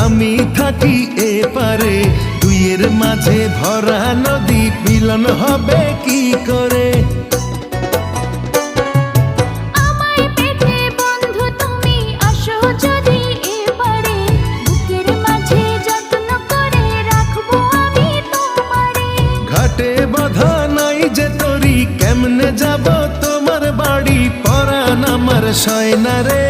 আমি থাকি এপারে, দুইয়ের মাঝে ভরা নদী, মিলন হবে কি করে? আমায় পেতে বন্ধু তুমি আসো যদি এপারে, বুকের মাঝে যত্ন করে রাখবো আমি তোমারে। ঘাটে বাঁধা নাই যে তরি, কেমনে যাব তোমার বাড়ি, পরাণ আমার সয় না রে।